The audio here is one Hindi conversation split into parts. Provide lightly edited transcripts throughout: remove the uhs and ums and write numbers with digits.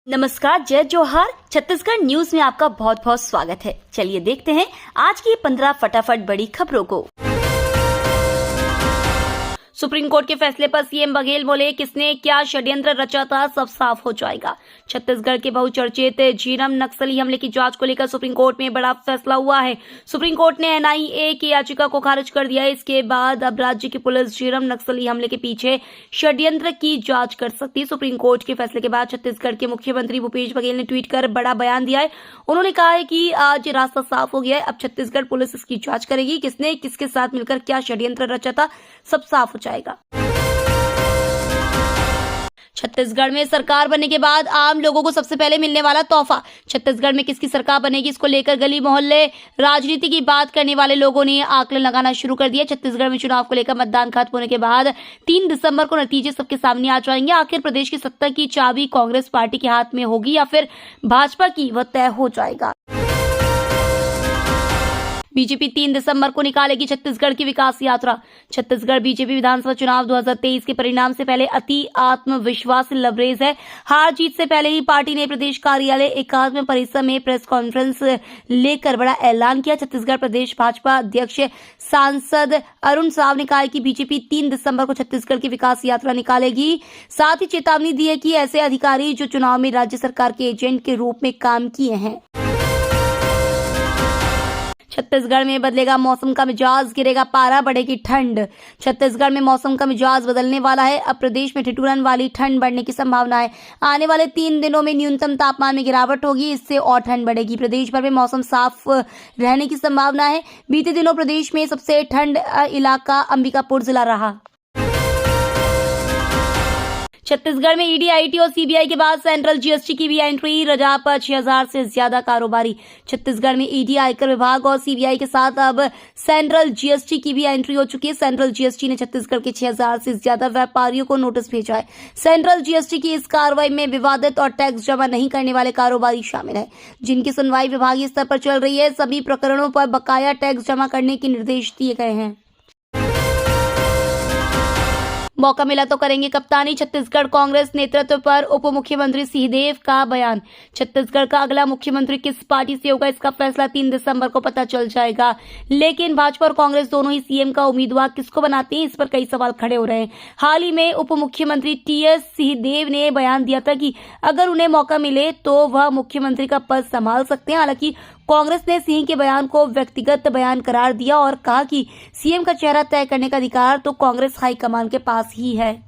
नमस्कार, जय जोहार। छत्तीसगढ़ न्यूज में आपका बहुत बहुत स्वागत है। चलिए देखते हैं आज की 15 फटाफट बड़ी खबरों को। सुप्रीम कोर्ट के फैसले पर सीएम बघेल बोले, किसने क्या षड्यंत्र रचा था सब साफ हो जाएगा। छत्तीसगढ़ के बहुचर्चित झीरम नक्सली हमले की जांच को लेकर सुप्रीम कोर्ट में बड़ा फैसला हुआ है। सुप्रीम कोर्ट ने एनआईए की याचिका को खारिज कर दिया है। इसके बाद अब राज्य की पुलिस झीरम नक्सली हमले के पीछे षड्यंत्र की जांच कर सकती है। सुप्रीम कोर्ट के फैसले के बाद छत्तीसगढ़ के मुख्यमंत्री भूपेश बघेल ने ट्वीट कर बड़ा बयान दिया है। उन्होंने कहा है कि आज रास्ता साफ हो गया है। अब छत्तीसगढ़ पुलिस इसकी जांच करेगी, किसने किसके साथ मिलकर क्या षड्यंत्र रचा था सब साफ हो जाएगा। छत्तीसगढ़ में सरकार बनने के बाद आम लोगों को सबसे पहले मिलने वाला तोहफा। छत्तीसगढ़ में किसकी सरकार बनेगी, इसको लेकर गली मोहल्ले राजनीति की बात करने वाले लोगों ने आकलन लगाना शुरू कर दिया। छत्तीसगढ़ में चुनाव को लेकर मतदान खत्म होने के बाद 3 दिसंबर को नतीजे सबके सामने आ जाएंगे। आखिर प्रदेश की सत्ता की चाबी कांग्रेस पार्टी के हाथ में होगी या फिर भाजपा की, वह तय हो जाएगा। बीजेपी 3 दिसंबर को निकालेगी छत्तीसगढ़ की विकास यात्रा। छत्तीसगढ़ बीजेपी विधानसभा चुनाव 2023 के परिणाम से पहले अति आत्मविश्वास लबरेज है। हार जीत से पहले ही पार्टी ने प्रदेश कार्यालय एकात्म परिसर में प्रेस कॉन्फ्रेंस लेकर बड़ा ऐलान किया। छत्तीसगढ़ प्रदेश भाजपा अध्यक्ष सांसद अरुण साव ने कहा है कि बीजेपी 3 दिसंबर को छत्तीसगढ़ की विकास यात्रा निकालेगी। साथ ही चेतावनी दी है कि ऐसे अधिकारी जो चुनाव में राज्य सरकार के एजेंट के रूप में काम किए हैं। छत्तीसगढ़ में बदलेगा मौसम का मिजाज, गिरेगा पारा, बढ़ेगी ठंड। छत्तीसगढ़ में मौसम का मिजाज बदलने वाला है। अब प्रदेश में ठिठुरन वाली ठंड बढ़ने की संभावना है। आने वाले 3 दिनों में न्यूनतम तापमान में गिरावट होगी, इससे और ठंड बढ़ेगी। प्रदेश भर में मौसम साफ रहने की संभावना है। बीते दिनों प्रदेश में सबसे ठंड इलाका अंबिकापुर जिला रहा। छत्तीसगढ़ में ईडी, आईटी और सीबीआई के बाद सेंट्रल जीएसटी की भी एंट्री। रजा पर 6000 से ज्यादा कारोबारी। छत्तीसगढ़ में ईडी, आयकर विभाग और सीबीआई के साथ अब सेंट्रल जीएसटी की भी एंट्री हो चुकी है। सेंट्रल जीएसटी ने छत्तीसगढ़ के 6000 से ज्यादा व्यापारियों को नोटिस भेजा है। सेंट्रल जीएसटी की इस कार्रवाई में विवादित और टैक्स जमा नहीं करने वाले कारोबारी शामिल है, जिनकी सुनवाई विभागीय स्तर पर चल रही है। सभी प्रकरणों पर बकाया टैक्स जमा करने के निर्देश दिए गए हैं। मौका मिला तो करेंगे कप्तानी। छत्तीसगढ़ कांग्रेस नेतृत्व पर उप मुख्यमंत्री सिंहदेव का बयान। छत्तीसगढ़ का अगला मुख्यमंत्री किस पार्टी से होगा, इसका फैसला 3 दिसंबर को पता चल जाएगा। लेकिन भाजपा और कांग्रेस दोनों ही सीएम का उम्मीदवार किसको बनाती हैं, इस पर कई सवाल खड़े हो रहे हैं। हाल ही में उप मुख्यमंत्री टीएस सिंहदेव ने बयान दिया था कि अगर उन्हें मौका मिले तो वह मुख्यमंत्री का पद संभाल सकते हैं। हालांकि कांग्रेस ने सिंह के बयान को व्यक्तिगत बयान करार दिया और कहा कि सीएम का चेहरा तय करने का अधिकार तो कांग्रेस हाईकमान के पास ही है।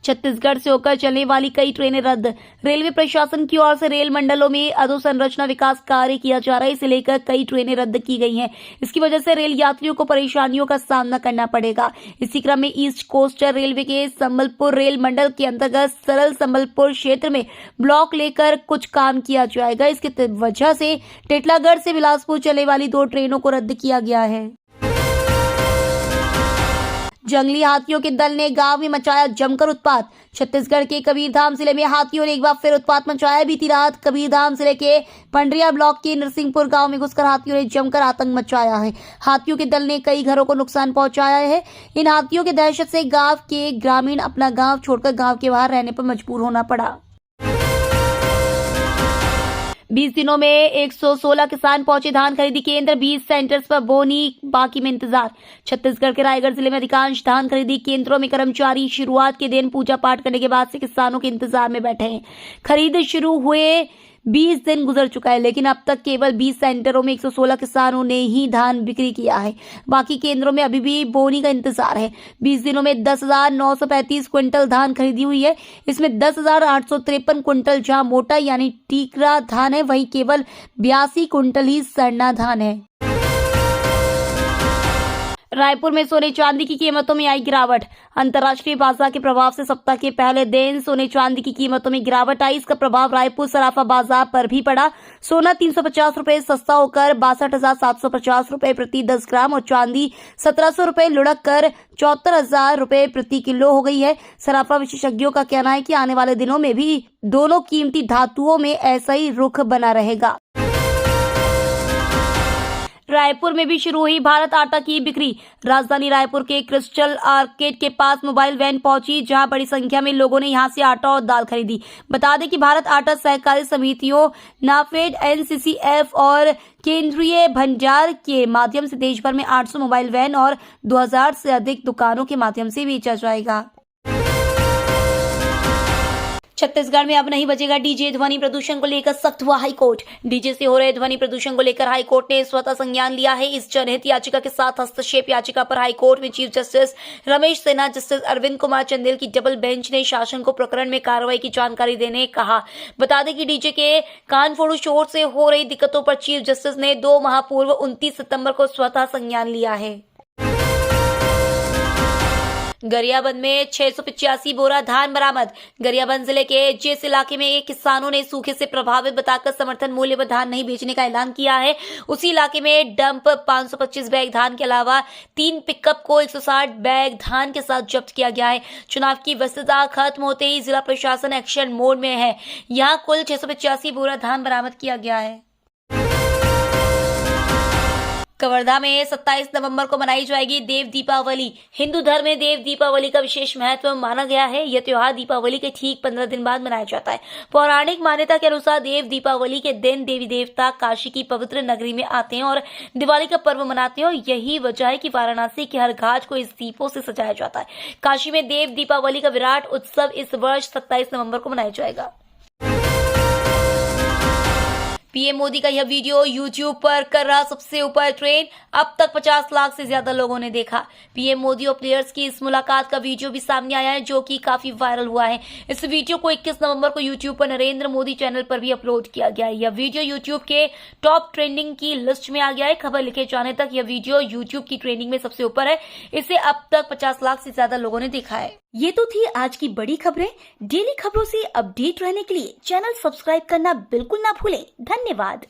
छत्तीसगढ़ से होकर चलने वाली कई ट्रेनें रद्द। रेलवे प्रशासन की ओर से रेल मंडलों में अधोसंरचना विकास कार्य किया जा रहा है। इसे लेकर कई ट्रेनें रद्द की गई हैं। इसकी वजह से रेल यात्रियों को परेशानियों का सामना करना पड़ेगा। इसी क्रम में ईस्ट कोस्टल रेलवे के संबलपुर रेल मंडल के अंतर्गत सरल संबलपुर क्षेत्र में ब्लॉक लेकर कुछ काम किया जाएगा। इसकी वजह से टिटलागढ़ से बिलासपुर चलने वाली 2 ट्रेनों को रद्द किया गया है। जंगली हाथियों के दल ने गांव में मचाया जमकर उत्पात। छत्तीसगढ़ के कबीरधाम जिले में हाथियों ने एक बार फिर उत्पात मचाया। बीती रात कबीरधाम जिले के पंडरिया ब्लॉक के नरसिंहपुर गांव में घुसकर हाथियों ने जमकर आतंक मचाया है। हाथियों के दल ने कई घरों को नुकसान पहुंचाया है। इन हाथियों की दहशत से गांव के ग्रामीण अपना गांव छोड़कर गांव के बाहर रहने पर मजबूर होना पड़ा। 20 दिनों में 116 किसान पहुंचे धान खरीदी केंद्र। 20 सेंटर्स पर बोनी, बाकी में इंतजार। छत्तीसगढ़ के रायगढ़ जिले में अधिकांश धान खरीदी केंद्रों में कर्मचारी शुरुआत के दिन पूजा पाठ करने के बाद से किसानों के इंतजार में बैठे हैं। खरीद शुरू हुए 20 दिन गुजर चुका है, लेकिन अब तक केवल 20 सेंटरों में 116 किसानों ने ही धान बिक्री किया है। बाकी केंद्रों में अभी भी बोनी का इंतजार है। 20 दिनों में 10,935 क्विंटल धान खरीदी हुई है। इसमें 10,853 क्विंटल जहां मोटा यानी टीकरा धान है, वहीं केवल 82 क्विंटल ही सरना धान है। रायपुर में सोने चांदी की कीमतों में आई गिरावट। अंतर्राष्ट्रीय बाजार के प्रभाव से सप्ताह के पहले दिन सोने चांदी की कीमतों में गिरावट आई। इसका प्रभाव रायपुर सराफा बाजार पर भी पड़ा। सोना 350 रुपए सस्ता होकर 62,750 रुपए प्रति 10 ग्राम और चांदी 1700 रुपए लुढ़क कर 74,000 रुपए प्रति किलो हो गई है। सराफा विशेषज्ञों का कहना है कि आने वाले दिनों में भी दोनों कीमती धातुओं में ऐसा ही रुख बना रहेगा। रायपुर में भी शुरू हुई भारत आटा की बिक्री। राजधानी रायपुर के क्रिस्टल आर्केड के पास मोबाइल वैन पहुंची, जहां बड़ी संख्या में लोगों ने यहां से आटा और दाल खरीदी। बता दें कि भारत आटा सहकारी समितियों, नाफेड, एनसीसीएफ और केंद्रीय भंडार के माध्यम से देश भर में 800 मोबाइल वैन और 2000 से अधिक दुकानों के माध्यम से बेचा जाएगा। छत्तीसगढ़ में अब नहीं बजेगा डीजे। ध्वनि प्रदूषण को लेकर सख्त हुआ हाईकोर्ट। डीजे से हो रहे ध्वनि प्रदूषण को लेकर हाईकोर्ट ने स्वतः संज्ञान लिया है। इस जनहित याचिका के साथ हस्तक्षेप याचिका पर हाईकोर्ट में chief justice Ramesh Sinha, justice Arvind Kumar Chandel की डबल बेंच ने शासन को प्रकरण में कार्रवाई की जानकारी देने कहा। बता दें कि डीजे के कानफोड़ू शोर से हो रही दिक्कतों पर चीफ जस्टिस ने 2 माह पूर्व 29 सितंबर को स्वतः संज्ञान लिया है। गरियाबंद में 685 बोरा धान बरामद। गरियाबंद जिले के जेस इलाके में किसानों ने सूखे से प्रभावित बताकर समर्थन मूल्य पर धान नहीं बेचने का ऐलान किया है। उसी इलाके में डंप 525 बैग धान के अलावा 3 पिकअप को 160 बैग धान के साथ जब्त किया गया है। चुनाव की व्यस्तता खत्म होते ही जिला प्रशासन एक्शन मोड में है। यहां कुल 685 बोरा धान बरामद किया गया है। कवर्धा में 27 नवंबर को मनाई जाएगी देव दीपावली। हिंदू धर्म में देव दीपावली का विशेष महत्व माना गया है। यह त्योहार दीपावली के ठीक 15 दिन बाद मनाया जाता है। पौराणिक मान्यता के अनुसार देव दीपावली के दिन देवी देवता काशी की पवित्र नगरी में आते हैं और दिवाली का पर्व मनाते हैं, और यही वजह है कि वाराणसी के हर घाट को इस दीपों से सजाया जाता है। काशी में देव दीपावली का विराट उत्सव इस वर्ष 27 नवंबर को मनाया जाएगा। पीएम मोदी का यह वीडियो यूट्यूब पर कर रहा सबसे ऊपर ट्रेंड। अब तक 50 लाख से ज्यादा लोगों ने देखा। पीएम मोदी और प्लेयर्स की इस मुलाकात का वीडियो भी सामने आया है, जो कि काफी वायरल हुआ है। इस वीडियो को 21 नवंबर को यूट्यूब पर नरेंद्र मोदी चैनल पर भी अपलोड किया गया है। यह वीडियो यूट्यूब के टॉप ट्रेंडिंग की लिस्ट में आ गया है। खबर लिखे जाने तक यह वीडियो यूट्यूब की ट्रेंडिंग में सबसे ऊपर है। इसे अब तक 50 लाख से ज्यादा लोगों ने देखा है। ये तो थी आज की बड़ी खबरें। डेली खबरों से अपडेट रहने के लिए चैनल सब्सक्राइब करना बिल्कुल ना भूलें। धन्यवाद।